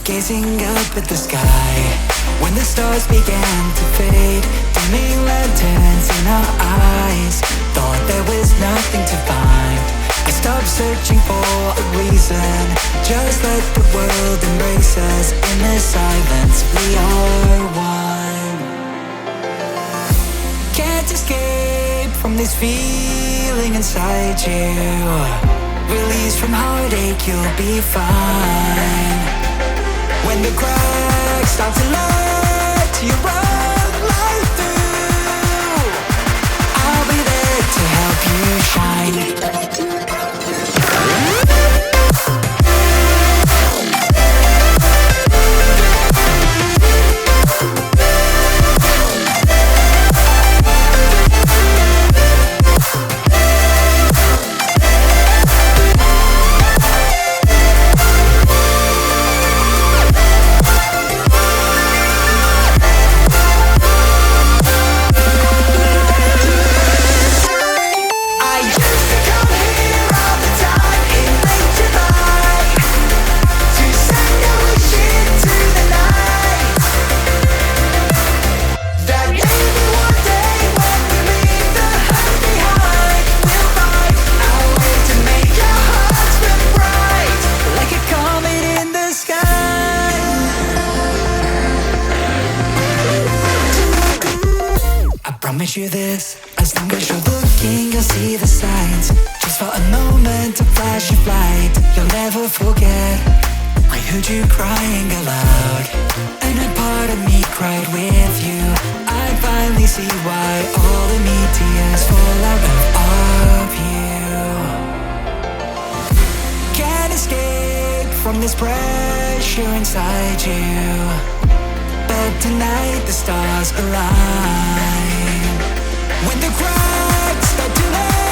gazing up at the sky. When the stars began to fade, dimming lanterns in our eyes. Thought there was nothing to find. I stopped searching for a reason. Just let the world embrace us. In the silence we are one. Can't escape from this feeling inside you. Release from heartache, you'll be fine. When the cracks start to let you run light through, I'll be there to help you shine. Promise you this, as long as you're looking, you'll see the signs. Just for a moment, a flash of light, you'll never forget. I heard you crying aloud, and a part of me cried with you. I finally see why all the meteors fall out of you. Can't escape from this pressure inside you, but tonight the stars align. When the cracks start to let